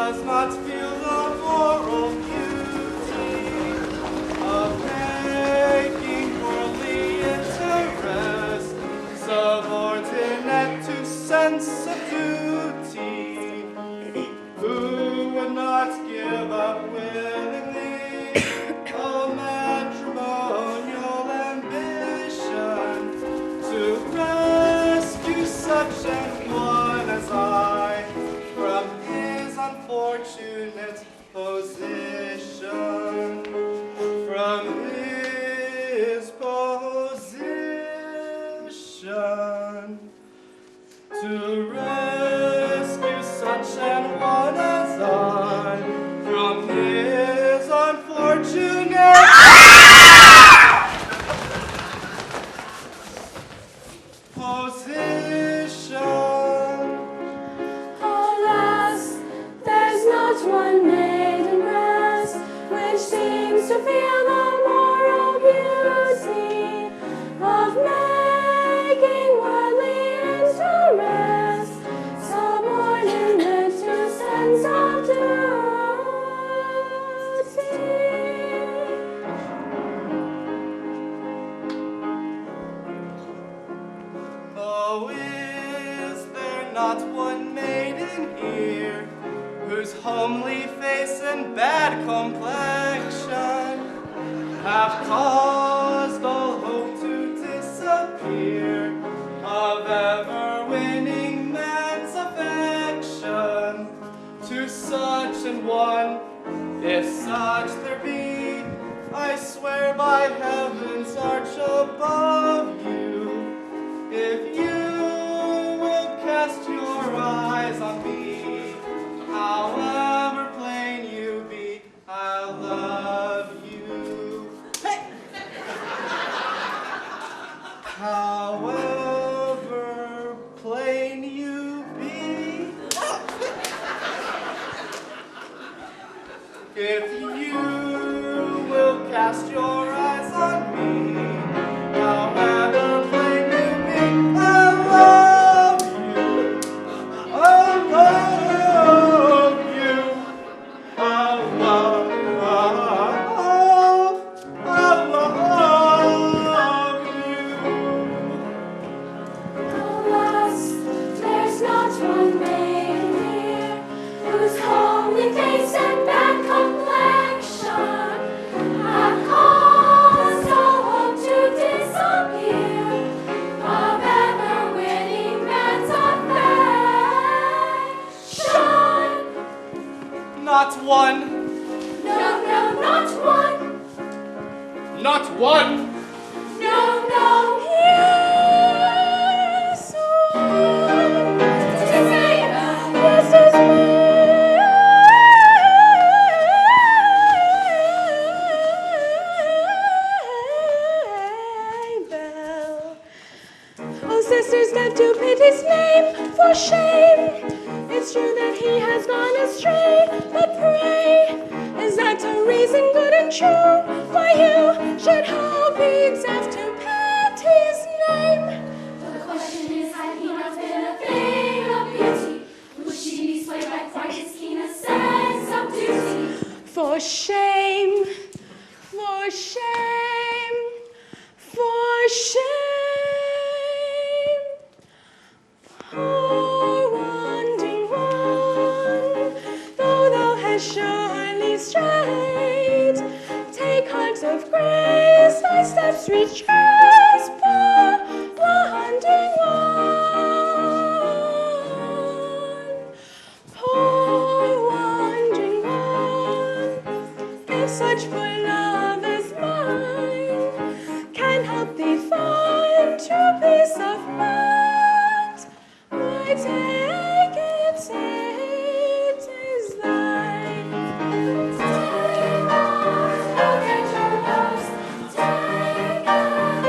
does not feel the moral beauty of making worldly interest subordinate to sense of duty, who would not give up willingly a matrimonial ambition to rescue such an one as I from his unfortunate position, from his position, to rescue such an one as I from his unfortunate position. Alas, there's not one maiden breast which seems to feel the moral beauty of making worldly interest subordinate to sense of duty. Oh, is there not one maiden here whose homely face and bad complexion have caused all hope to disappear of ever winning man's affection to such an one, if such there be? I swear by heaven's arch above you, if you will cast your eyes on me, however plain you be, I love you. Hey! However plain you be, if you will cast your eyes on me, however plain you be, I love you. I love you. I love you. Alas, there's not one maiden here whose homely face and bad complexion have caused all hope to disappear of ever winning man's affection. Not one. No, no, not one. Not one. No, no, yes, one. To say, this is Mabel. Oh, sisters, deaf to pity's name, for shame. It's true that he has gone astray, but pray, is that a reason good and true? Why you should hold be exempt to pity's name. The question is, had he not been a thing of beauty, would she be swayed by quite as keen a sense of duty? For shame, for shame, for shame. Poor wandering one, though thou hast surely strayed, take heart of grace, thy steps retrace. Poor wandering one, poor wandering one, if such for love as mine can help thee find true peace of mind, why take it, it is thine. Take heart, look at your loves, take heart.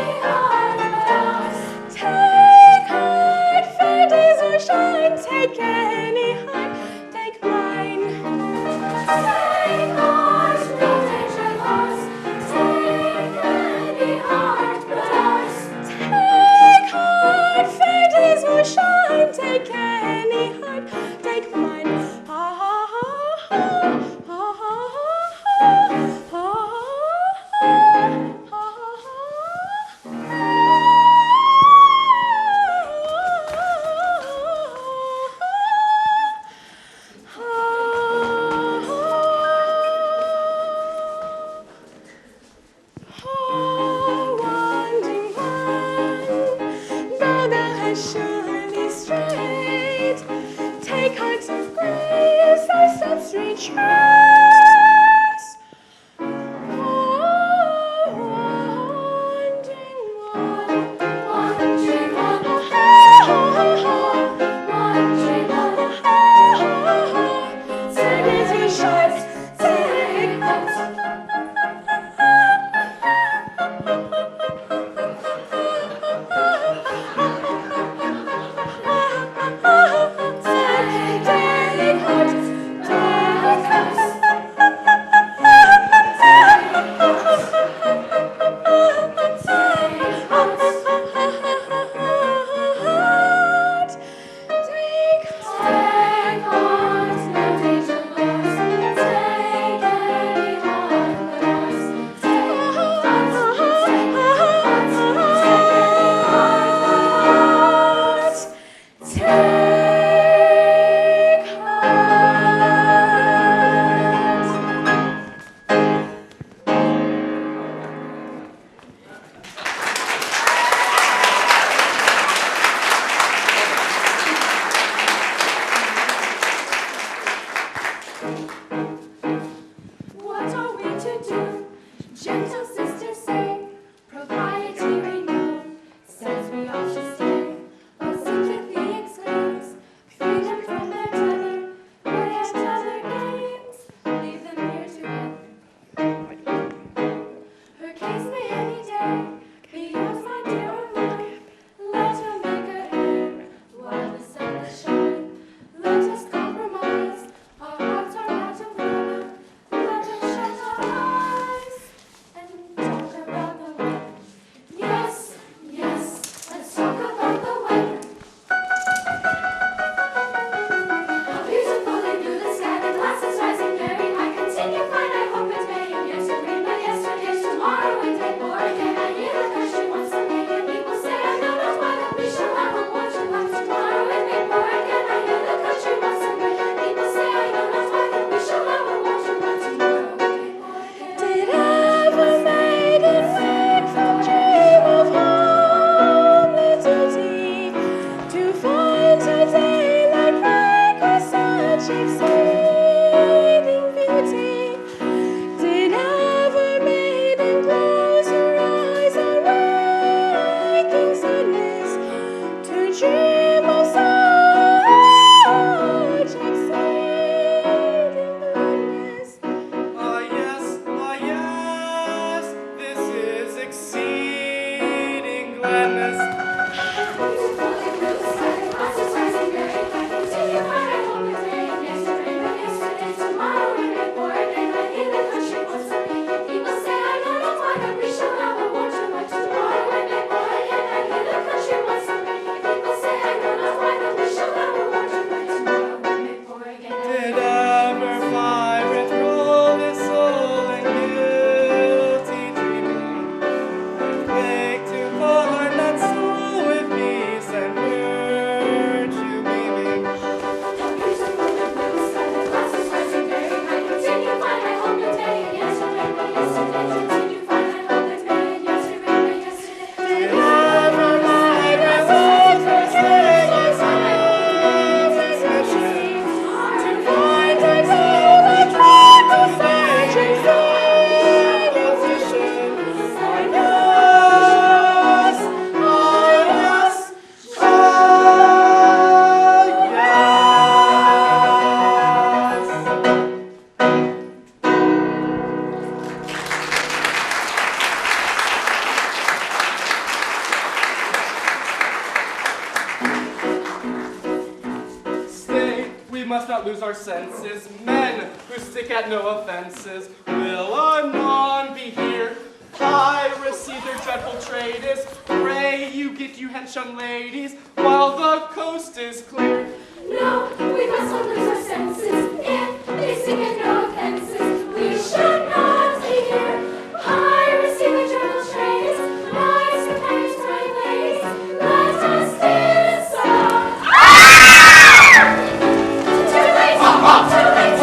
has surely strayed. Take heart of grace, thy steps retrace. Wandering on, wandering on. Take it to short, take heart. What are we to do? Gentle sisters say, propriety renew. Says we all should stay. But sympathy exclaims, freedom from their tether. Whatever games, leave them here together. Her case may any day be yours, my dear, or mine. Let her make her hay while the sun is shining. Let us compromise. Our hearts are not of leather. Let us shut our eyes and talk about the weather. Yes, yes, let's talk about the weather. How beautifully blue the sky, the glass is rising merry. I continue fine, I hope it may. And yet to rain, but yesterday's tomorrow and day more again. I hear the question once a day, and people say, I know not why that we shall have a war to have tomorrow and may more again. I hear the country once a day, people say, I know not why that we shall have a war to have tomorrow and may more again. Did ever maiden wake from dream of homely duty to find today like break with such exceeding beauty? Did ever maiden close her eyes on waking sadness to dream of such exceeding goodness? Ah yes, this is exceeding gladness. Beautifully blue sky, the glass is rising merry. I continue fine, I hope it may. And yes to rain, but yesterday, tomorrow and may more again. I hear the country once a day, and people say, I know not why that we shall have a war to have tomorrow and may more again. I hear the country once a day, and people say, I know not why that we shall have a war to have tomorrow and may more again. Did ever pirate roll his soul in guilty dreaming? Wake to find that soul with peace and virtue beaming. How beautifully blue sky, the glass is rising merry. I continue fine, I hope it may. And yes to rain, but yesterday, continue fine, I hope it may. And yes to rain, but yesterday, Did ever maiden wake from dream of homely duty to find today like break with such exceeding beauty? Oh yes, Stay, we must not lose our senses. Men who stick at no offenses will anon be here. Piracy their dreadful trade is. Pray you get you hence, young ladies, while the coast is clear. no, we must not lose our senses. If they sing at no offenses, we should not hear. Piracy, the journal trades, lies, companions, crying ladies, let us dance on. Too late, too late.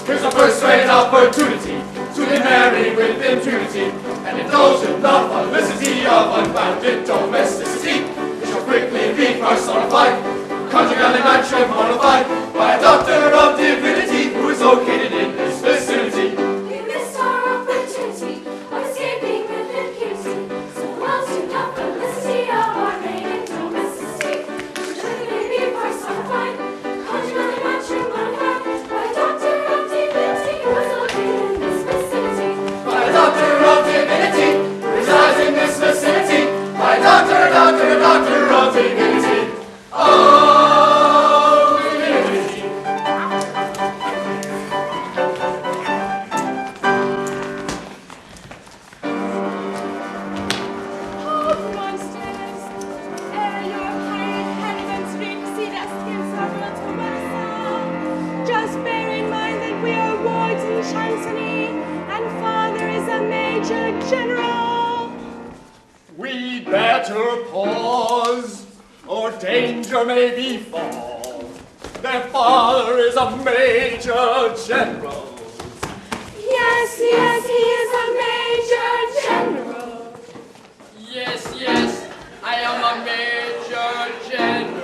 Here's a first-rate opportunity to be merry with impunity, and indulge in the felicity of unbounded domesticity. We shall quickly be personified, conjugally matrimonified, by a doctor of divinity who is located in this vicinity. We missed our opportunity of escaping with impunity, so close to the felicity of our maiden domesticity. We shall quickly be personified, conjugally matrimonified, by a doctor of divinity who is located in this vicinity. By a doctor of divinity who resides in this vicinity. By a doctor of divinity. Oh, divinity. Hold, monsters! Ere your pirate heavens reap seed skins of Matumasa. Just bear in mind that we are wards in Chancery, and father is a major general. We'd better pause, or danger may befall. Their father is a major general. Yes, he is a major general. Yes, I am a major general.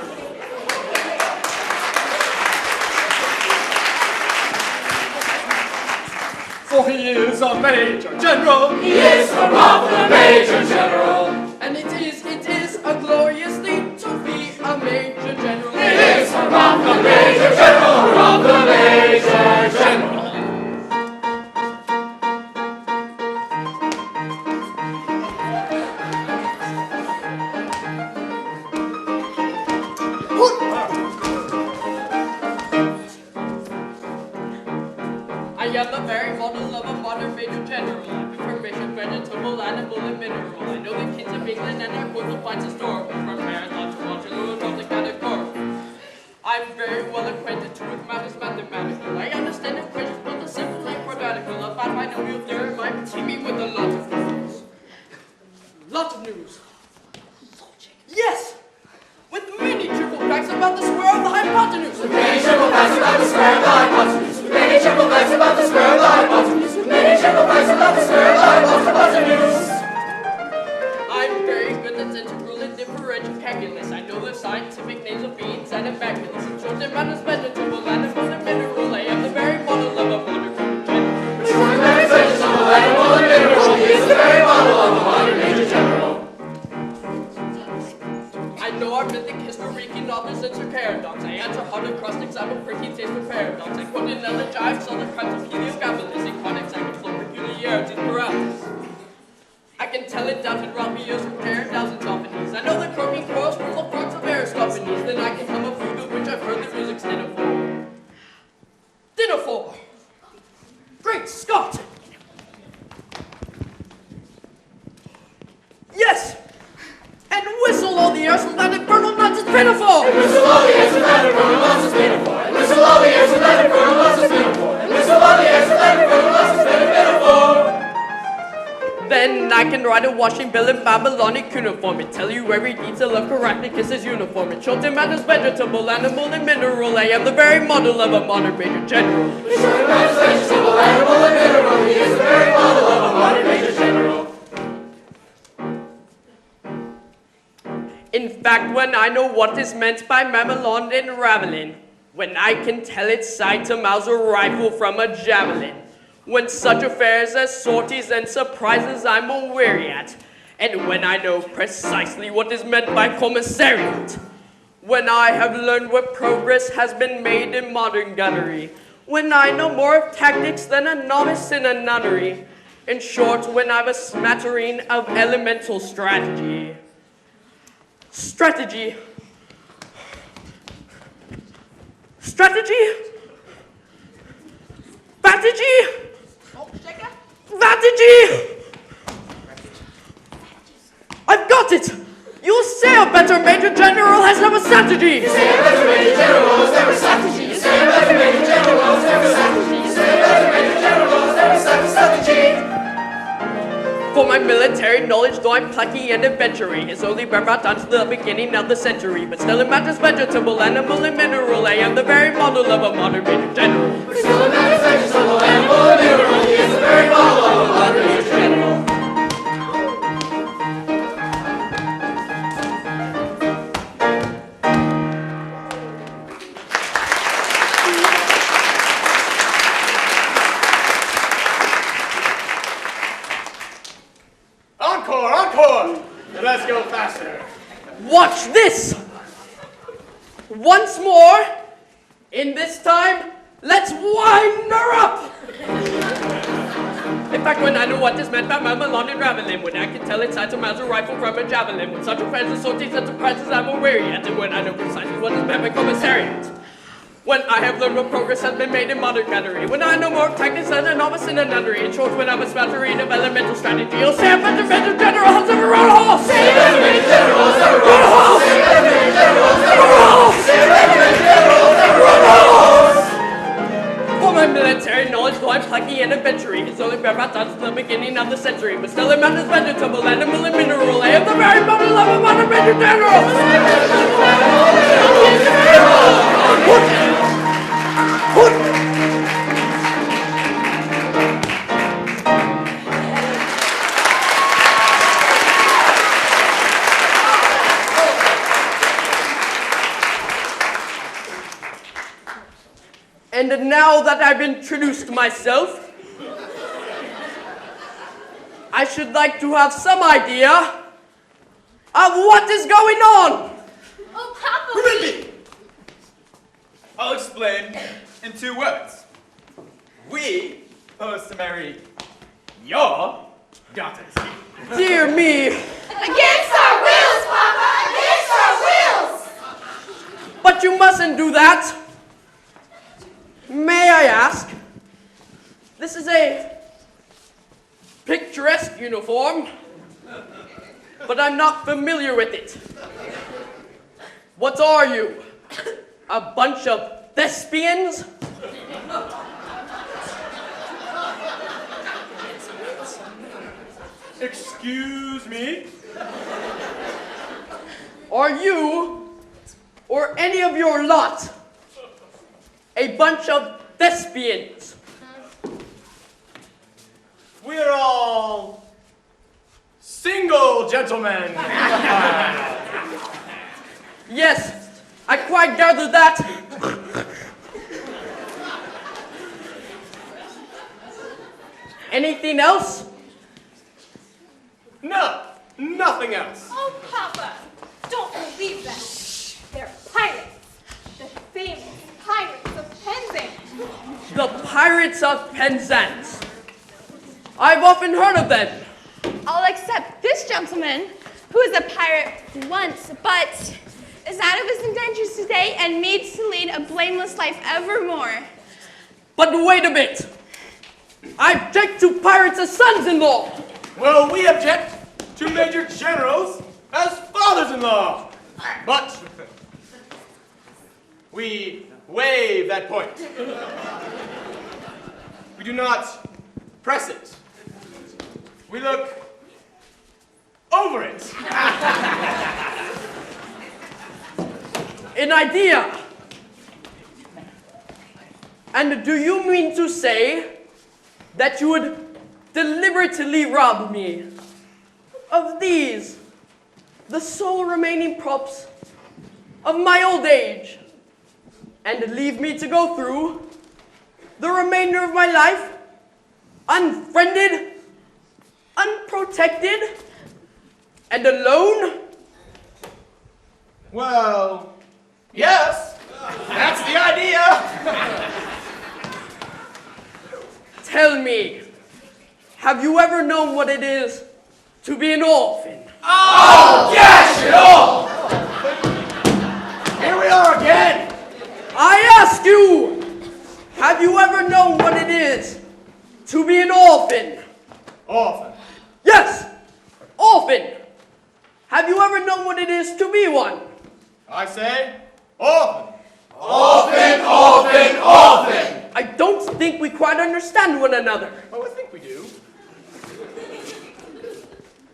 For he is a major general. He is a proper major general. And it is a glorious thing to be a major general. It is a proper major general, proper major general. I am the very model of a modern major general. I'm information, vegetable, animal, and mineral. I know the kings of England and I quote the finds historical from Marathon to Waterloo and all the categorical. I'm very well acquainted too with matters mathematical. I understand equations both the simple and quadratical. About binomial theorem, I'm teeming with a lot of news. Lot of news. Yes! With many triple facts about the square of the hypotenuse. With many triple facts about the square of the hypotenuse. With many triple facts about the square of the hypotenuse. With many triple facts about the square of the hypotenuse. I'm very good at integral and differential calculus. I know the scientific names of beans and immaculus. In short, it matters vegetable, animal, and mineral. I am the very model of a modern major general. In short, it matters vegetable, animal, and mineral. He is the very model of a modern major general. I know our mythic historical authors and paradox. I answer hard acrostics, I'm a pretty taste for paradox. I quote in elegiacs all the crimes of Heliogabalus, in conics, I can flow peculiarities paralysis. I can tell it down to Romeo from thousands often. I know the croaking crows from the fronts of Aristophanes. Then I can hum a fugue of which I've heard the music's dinner for. Dinner for! Great Scott! Yes! And whistle all the airs from that infernal nonsense pinafore! And whistle all the airs from that infernal nonsense pinafore! And whistle all the airs from that infernal nonsense pinafore! And whistle all the airs from that infernal nonsense pinafore! Then I can write a washing bill in Babylonic cuneiform and tell you every detail of Caractacus' uniform. In short, it matters vegetable, animal, and mineral. I am the very model of a modern major general. In short, it matters vegetable, animal, and mineral. He is the very model of a modern major general. In fact, when I know what is meant by Mamelon and Ravelin, when I can tell its side to mouse a rifle from a javelin, when such affairs as sorties and surprises I'm aweary at, and when I know precisely what is meant by commissariat, when I have learned what progress has been made in modern gunnery, when I know more of tactics than a novice in a nunnery, in short, when I've a smattering of elemental strategy. Strategy. Strategy? Strategy? Strategy! I've got it! You say a better major general has never strategy! You say a better major general has never strategy! You say a better major general has never strategy! You say a better major general has never strategy! For my military knowledge, though I'm plucky and adventuring, is only brought down to the beginning of the century. But still it matters vegetable, animal, and mineral. I am the very model of a modern major general. But still it matters vegetable, animal, and mineral. He is the very model of a modern major general. Encore, encore! Let's go faster. Watch this! Once more, in this time, let's wind her up! In fact, when I knew what this meant by my London traveling, when I could tell its sights a Mauser rifle from a javelin, when such a friends and sorties and surprises I'm aware yet, and when I know precisely what is meant by commissariat. When I have learned what progress has been made in modern gunnery, when I know more tactics than a novice in a nunnery, in short, when I'm about to read of elemental strategy, you'll say I'm a defensive general, never run a horse! Say regiment generals, never run a horse! Say regiment generals, never run a horse! Say regiment generals, never run a horse! For my military knowledge, though I'm plucky and adventuring, it's only been about since the beginning of the century, but still I'm not as vegetable, animal, and mineral. I am the very model of a modern major general! And now that I've introduced myself, I should like to have some idea of what is going on. Oh, Papa! Really? I'll explain in 2 words. We propose to marry your daughters. Dear me, Against our wills, Papa! Against our wills! but you mustn't do that. May I ask? This is a picturesque uniform, but I'm not familiar with it. What are you? A bunch of thespians? Excuse me? Are you, or any of your lot, a bunch of thespians? We're all single gentlemen. Yes, I quite gathered that. Anything else? No, nothing else. Oh, Papa! Don't believe them. They're pirates. The famous pirates of Penzance. The Pirates of Penzance. I've often heard of them. I'll accept this gentleman, who is a pirate once, but is out of his indentures today and means to lead a blameless life evermore. But wait a bit. I object to pirates as sons-in-law. Well, we object to major generals as fathers-in-law. But we waive that point. We do not press it. We look over it. An idea. And do you mean to say that you would deliberately rob me of these, the sole remaining props of my old age, and leave me to go through the remainder of my life unfriended, unprotected, and alone? Well, yes, that's the idea. Tell me, have you ever known what it is to be an orphan? Oh, gosh, it all! Here we are again. I ask you, have you ever known what it is to be an orphan? Orphan. Yes, orphan. Have you ever known what it is to be one? I say, orphan. Orphan, orphan, orphan! I don't think we quite understand one another. Oh, I think we do.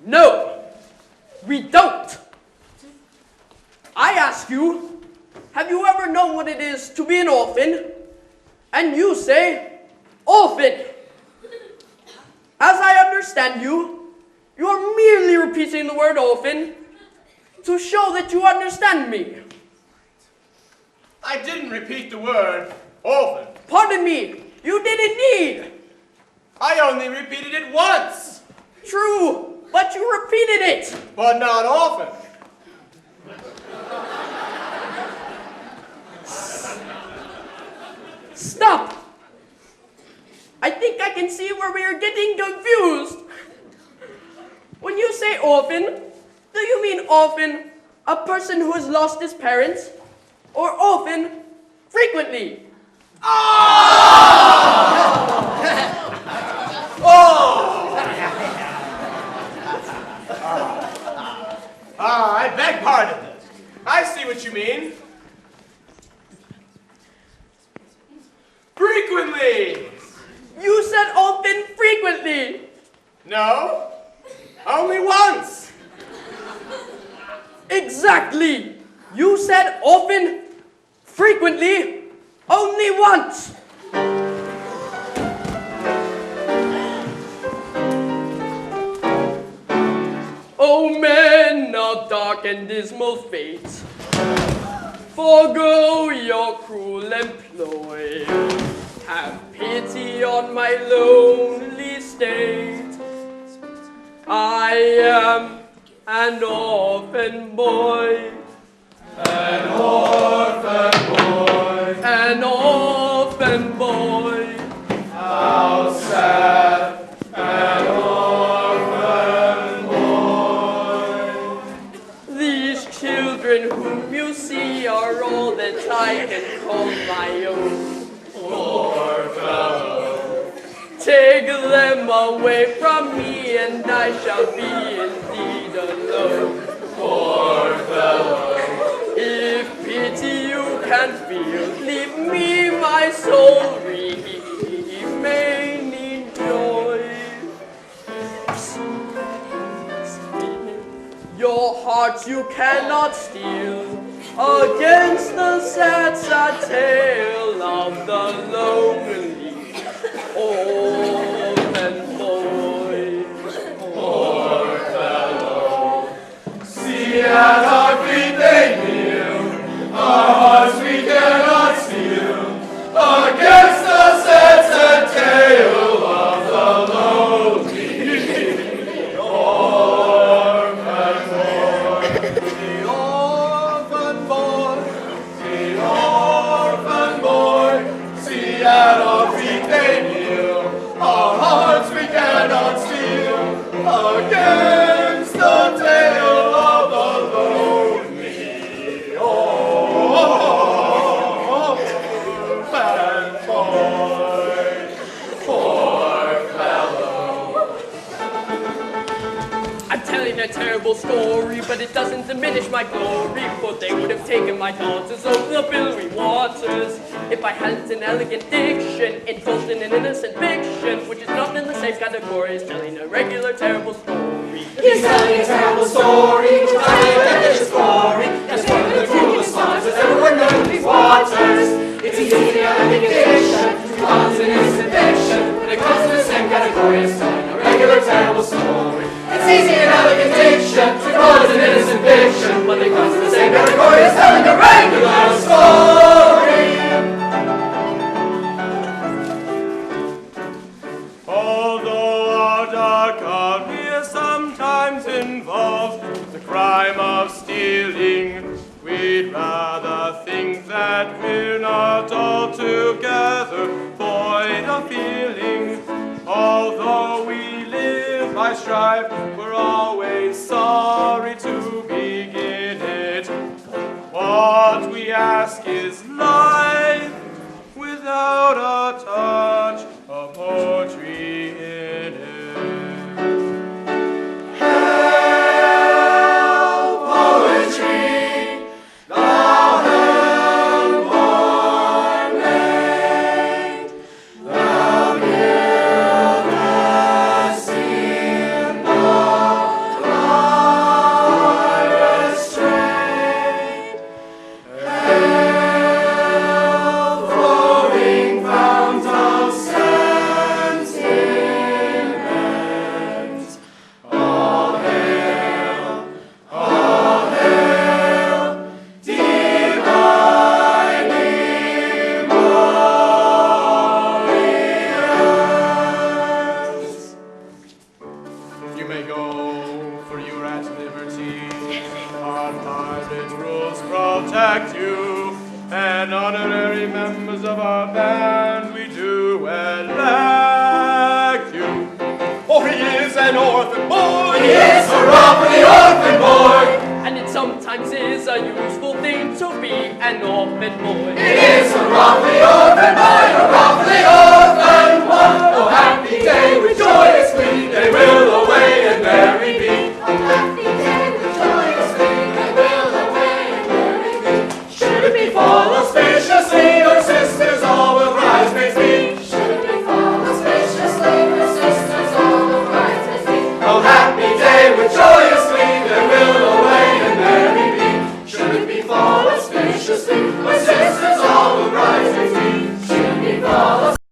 No, we don't. I ask you, have you ever known what it is to be an orphan? And you say, orphan. As I understand you, you're merely repeating the word orphan to show that you understand me. I didn't repeat the word orphan. Pardon me, you did indeed. I only repeated it once. True, But you repeated it! But not often. Stop! I think I can see where we are getting confused. When you say orphan, do you mean orphan, a person who has lost his parents, or orphan frequently? I beg pardon. I see what you mean. Frequently. You said orphan frequently. No, only once. Exactly. You said orphan frequently, only once. O men of dark and dismal fate, forego your cruel employ. Have pity on my lonely state. I am an orphan boy. An orphan boy, An orphan boy. how sad, an orphan boy. These children whom you see are all that I can call my own. Poor fellow, Take them away from me and I shall be indeed alone. poor fellow, If pity you can feel, leave me my soul remaining joy. Your hearts you cannot steal against the sad, sad tale of the lonely orphan boy. poor fellow. See at our feet they kneel, our hearts we cannot steal, against the sad, sad tale of the lonely orphan boy. The orphan boy, the orphan boy. See at our feet they kneel, our hearts we cannot steal, against the tale of the lonely orphan boy. Poor fellow. I'm telling a terrible story, but it doesn't diminish my glory, for they would have taken my daughters over the billowy waters if I hadn't an elegant diction, indulged in an innocent fiction, which is not in the same category as telling a regular terrible story. He's telling a terrible story, which I think is glory. That's one of the cruelest monsters ever were known in these waters. It's easy to have a fiction, cause an innocent fiction, but it comes to the same category as telling a regular terrible story. It's easy to have a diction, to call it an innocent fiction, but it comes to the same category as telling a regular story. Although our dark outlook is sometimes involved the crime of stealing, we'd rather think that we're not altogether void of feeling. Although we live by strife, we're always sorry to begin it. What we ask is life without a touch of poetry in it. Hail, poetry, thou help-born maid, thou gildest in the lyre's strain. Hail, flowing fount of sentiment. All hail, divine Emorians. You may go. protect you, and honorary members of our band, we do elect you. For he is an orphan boy. He is hurrah for the orphan boy. And it sometimes is a useful thing to be an orphan boy. It is hurrah for the orphan boy, hurrah for the orphan boy. Oh, happy day with joy.